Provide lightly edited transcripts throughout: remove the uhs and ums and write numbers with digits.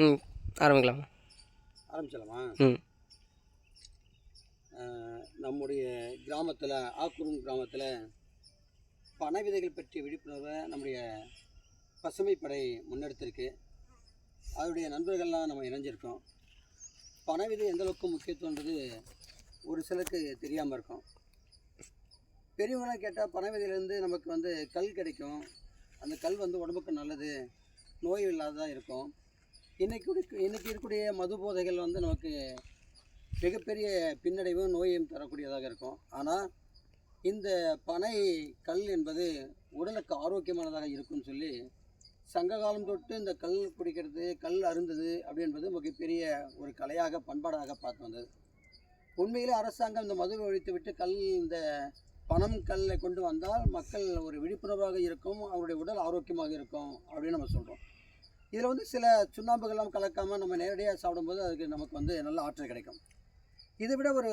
ம் ஆரம்பிக்கலாம். ஆரம்பிச்சலாமா? ம் நம்முடைய கிராமத்தில், ஆக்கூர் கிராமத்தில் பனை விதைகள் பற்றிய விழிப்புணர்வை நம்முடைய பசுமைப்படை முன்னெடுத்திருக்கு. அதனுடைய நண்பர்கள்லாம் நம்ம இணைஞ்சிருக்கோம். பனை விதை எந்தளவுக்கு முக்கியத்துவன்றது ஒரு சிலருக்கு தெரியாமல் இருக்கும். பெரியவங்களாம் கேட்டால் பனை விதையிலேருந்து நமக்கு கல் கிடைக்கும். அந்த கல் உடம்புக்கு நல்லது, நோய் இல்லாததாக இருக்கும். இன்றைக்கி இருக்கக்கூடிய மது போதைகள் நமக்கு மிகப்பெரிய பின்னடைவும் நோயையும் தரக்கூடியதாக இருக்கும். ஆனால் இந்த பனை கல் என்பது உடலுக்கு ஆரோக்கியமானதாக இருக்கும்னு சொல்லி சங்ககாலம் தொட்டு இந்த கல் குடிக்கிறது, கல் அருந்தது அப்படின்றது மிகப்பெரிய ஒரு கலையாக, பண்பாடாக பார்த்து வந்தது. உண்மையிலே அரசாங்கம் இந்த மதுவை ஒழித்து விட்டு இந்த பனம் கல்லை கொண்டு வந்தால் மக்கள் ஒரு விழிப்புணர்வாக இருக்கும், அவருடைய உடல் ஆரோக்கியமாக இருக்கும் அப்படின்னு நம்ம சொல்கிறோம். இதில் சில சுண்ணாம்புகள்லாம் கலக்காமல் நம்ம நேரடியாக சாப்பிடும்போது அதுக்கு நமக்கு நல்ல ஆற்றல் கிடைக்கும். இதை விட ஒரு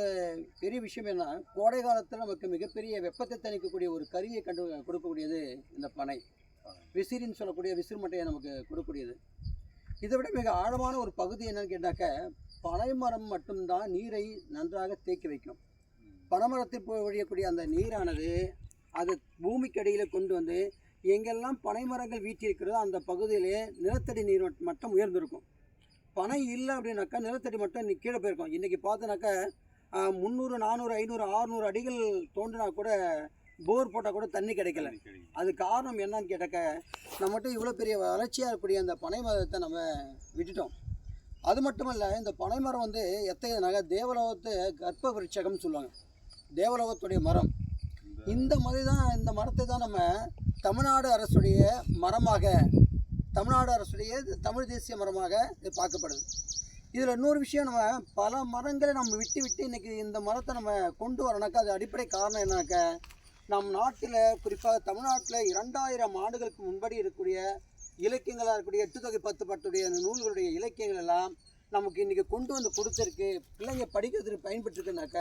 பெரிய விஷயம் என்ன, கோடை காலத்தில் நமக்கு மிகப்பெரிய வெப்பத்தை தணிக்கக்கூடிய ஒரு கருவியை கொடுக்கக்கூடியது இந்த பனை. விசிறின்னு சொல்லக்கூடிய விசிறு மட்டையை நமக்கு கொடுக்கக்கூடியது. இதை விட மிக ஆழமான ஒரு பகுதி என்னன்னு கேட்டாக்க, பனை மரம் மட்டும்தான் நீரை நன்றாக தேக்கி வைக்கும். பனைமரத்தில் வழியக்கூடிய அந்த நீரானது அது பூமிக்கடியில் கொண்டு எங்கெல்லாம் பனை மரங்கள் வீட்டிருக்கிறதோ அந்த பகுதியிலே நிலத்தடி நீர் மட்டம் உயர்ந்திருக்கும். பனை இல்லை அப்படின்னாக்கா நிலத்தடி மட்டம் கீழே போயிருக்கும். இன்றைக்கி பார்த்தோன்னாக்கா 300, 400, 500, 600 அடிகள் தோண்டினா கூட, போர் போட்டால் கூட தண்ணி கிடைக்கல. அது காரணம் என்னன்னு கேட்டாக்க, நம்மகிட்ட இவ்வளோ பெரிய வளர்ச்சியாக இருக்கக்கூடிய அந்த பனை மரத்தை நம்ம விட்டுட்டோம். அது மட்டுமல்ல, இந்த பனை மரம் எத்தகையனாக தேவலோகத்தை கர்ப்ப விருட்சகம்னு சொல்லுவாங்க. தேவலோகத்துடைய மரம். இந்த மரத்தை தான் நம்ம தமிழ்நாடு அரசுடைய மரமாக, தமிழ்நாடு அரசுடைய தமிழ் தேசிய மரமாக இது பார்க்கப்படுது. இதில் இன்னொரு விஷயம், நம்ம பல மரங்களை நம்ம விட்டு இன்றைக்கி இந்த மரத்தை நம்ம கொண்டு வரனாக்கா அது அடிப்படை காரணம் என்னன்னாக்க, நம் நாட்டில் குறிப்பாக தமிழ்நாட்டில் 2000 ஆண்டுகளுக்கு முன்படி இருக்கக்கூடிய இலக்கியங்களாக இருக்கக்கூடிய 8 தொகை 10 பாட்டுடைய நூல்களுடைய இலக்கியங்கள் எல்லாம் நமக்கு இன்றைக்கி கொண்டு கொடுத்துருக்கு, பிள்ளைங்க படிக்கிறதுக்கு பயன்பட்டுருக்குனாக்க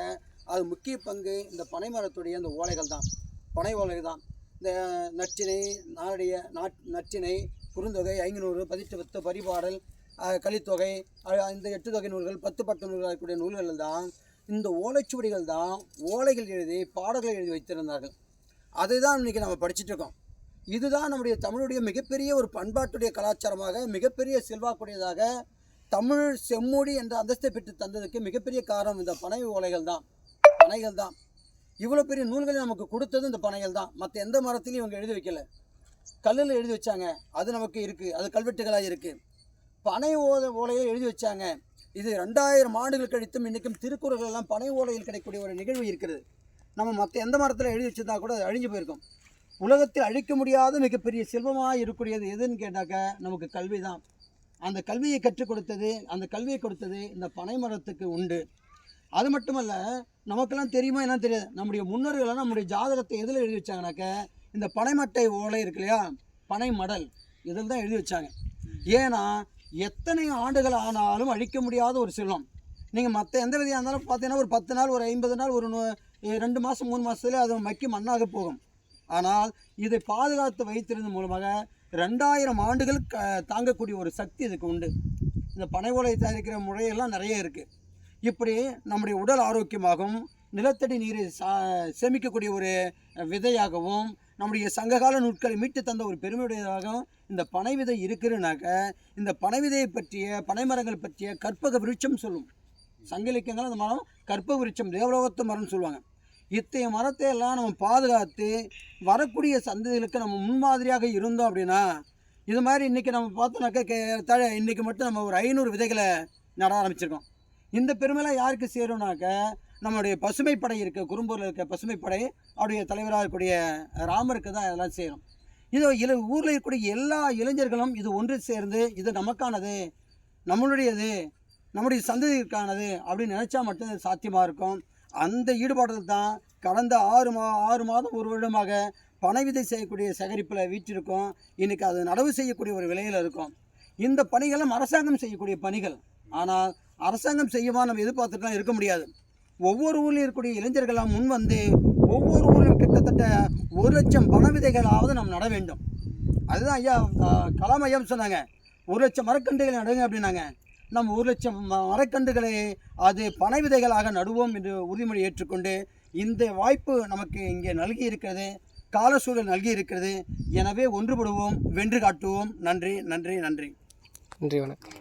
அது முக்கிய பங்கு இந்த பனை மரத்துடைய அந்த ஓலைகள் தான், பனை ஓலைகள் தான். இந்த நற்றிணை, நற்றிணை, குறுந்தொகை, 500, 18 பரிபாடல், கலித்தொகை, இந்த 8 தொகை நூல்கள், 10 பாட்டு நூல்கள் இருக்கக்கூடிய நூல்கள் தான், இந்த ஓலைச்சுவடிகள் தான் ஓலைகள் எழுதி பாடல்கள் எழுதி வைத்திருந்தார்கள். அதை தான் இன்றைக்கி நம்ம படிச்சுட்டு இருக்கோம். இதுதான் நம்முடைய தமிழுடைய மிகப்பெரிய ஒரு பண்பாட்டுடைய கலாச்சாரமாக, மிகப்பெரிய செல்வாக்குடையதாக, தமிழ் செம்மொழி என்ற அந்தஸ்தை பெற்று தந்ததுக்கு மிகப்பெரிய காரணம் இந்த பனை ஓலைகள் தான், பனைகள் தான். இவ்வளோ பெரிய நூல்களை நமக்கு கொடுத்தது இந்த பனைகள் தான். மற்ற எந்த மரத்திலையும் இவங்க எழுதி வைக்கல. கல்லில் எழுதி வச்சாங்க, அது நமக்கு இருக்குது, அது கல்வெட்டுகளாக இருக்குது. பனை ஓலையை எழுதி வச்சாங்க. இது 2000 ஆண்டுகள் கழித்தும் இன்றைக்கும் திருக்குறள்கள் எல்லாம் பனை ஓலையில் கிடைக்கக்கூடிய ஒரு நிகழ்வு இருக்கிறது. நம்ம மற்ற எந்த மரத்தில் எழுதி வச்சிருந்தா கூட அது அழிஞ்சு போயிருக்கும். உலகத்தில் அழிக்க முடியாத மிகப்பெரிய செல்வமாக இருக்கக்கூடியது எதுன்னு கேட்டாக்க நமக்கு கல்வி தான். அந்த கல்வியை கற்றுக் கொடுத்தது, அந்த கல்வியை கொடுத்தது இந்த பனை மரத்துக்கு உண்டு. அது மட்டுமல்ல, நமக்கெல்லாம் தெரியுமா என்ன தெரியாது, நம்முடைய முன்னோர்களெல்லாம் நம்முடைய ஜாதகத்தை எதில் எழுதி வச்சாங்கனாக்க இந்த பனைமட்டை ஓலை இருக்கு இல்லையா, பனை மடல், இதில் தான் எழுதி வச்சாங்க. ஏன்னா எத்தனை ஆண்டுகள் ஆனாலும் அழிக்க முடியாத ஒரு செல்வம். நீங்கள் மற்ற எந்த விதையாக இருந்தாலும் பார்த்தீங்கன்னா ஒரு 10 நாள், ஒரு 50 நாள், ஒரு 2 மாதம் 3 மாதத்துலேயே அது மக்கி மண்ணாக போகும். ஆனால் இதை பாதுகாத்து வைத்திருந்த மூலமாக 2000 ஆண்டுகள் தாங்கக்கூடிய ஒரு சக்தி இதுக்கு உண்டு. இந்த பனை ஓலை தயாரிக்கிற முறையெல்லாம் நிறைய இருக்குது. இப்படி நம்முடைய உடல் ஆரோக்கியமாகவும், நிலத்தடி நீரை சேமிக்கக்கூடிய ஒரு விதையாகவும், நம்முடைய சங்ககால நூட்களை மீட்டு தந்த ஒரு பெருமையுடையதாகவும் இந்த பனை விதை இருக்குதுனாக்க, இந்த பனை விதையை பற்றிய, பனை மரங்கள் பற்றிய கற்பக விருட்சம் சொல்லும் சங்க இலக்கியங்கள். அந்த மரம் கற்பக விருட்சம், தேவலோகத்து மரம்னு சொல்லுவாங்க. இத்தகைய மரத்தை எல்லாம் நம்ம பாதுகாத்து வரக்கூடிய சந்ததிகளுக்கு நம்ம முன்மாதிரியாக இருந்தோம் அப்படின்னா, இது மாதிரி இன்றைக்கி நம்ம பார்த்தோன்னாக்க இன்றைக்கி மட்டும் நம்ம ஒரு 500 விதைகளை நட ஆரம்பிச்சிருக்கோம். இந்த பெருமைலாம் யாருக்கு சேரும்னாக்க, நம்மளுடைய பசுமைப்படை இருக்க, குறும்பூரில் இருக்க பசுமைப்படை அவருடைய தலைவராக இருக்கக்கூடிய ராமருக்கு தான் இதெல்லாம் சேரும். இது ஊரில் இருக்கக்கூடிய எல்லா இளைஞர்களும் இது ஒன்று சேர்ந்து இது நமக்கானது, நம்மளுடையது, நம்முடைய சந்ததிக்கானது அப்படின்னு நினச்சா மட்டும் இது சாத்தியமாக இருக்கும். அந்த ஈடுபாட்டில் தான் கடந்த 6 மாதம் 1 வருடமாக பனை விதை செய்யக்கூடிய சேகரிப்பில் வீட்டிருக்கோம். இன்றைக்கி அது நடவு செய்யக்கூடிய ஒரு விலையில் இருக்கும். இந்த பணிகளும் அரசாங்கம் செய்யக்கூடிய பணிகள். ஆனால் அரசாங்கம் செய்யுமா நம்ம எதிர்பார்த்துட்டுலாம் இருக்க முடியாது. ஒவ்வொரு ஊர்லேயும் இருக்கக்கூடிய இளைஞர்களாம் முன் ஒவ்வொரு ஊரிலும் கிட்டத்தட்ட 1 லட்சம் பனை விதைகளாவது நம்ம நட வேண்டும். அதுதான் ஐயா கலாம் ஐயா சொன்னாங்க, 1,00,000 மரக்கன்றுகளை நடுங்க அப்படின்னாங்க. நம்ம 1,00,000 மரக்கன்றுகளை அது பனை விதைகளாக நடுவோம் என்று உறுதிமொழி ஏற்றுக்கொண்டு இந்த வாய்ப்பு நமக்கு இங்கே நல்கி இருக்கிறது, கால சூழல் நல்கி இருக்கிறது. எனவே ஒன்றுபடுவோம், வென்று காட்டுவோம். நன்றி, நன்றி, நன்றி. நன்றி, வணக்கம்.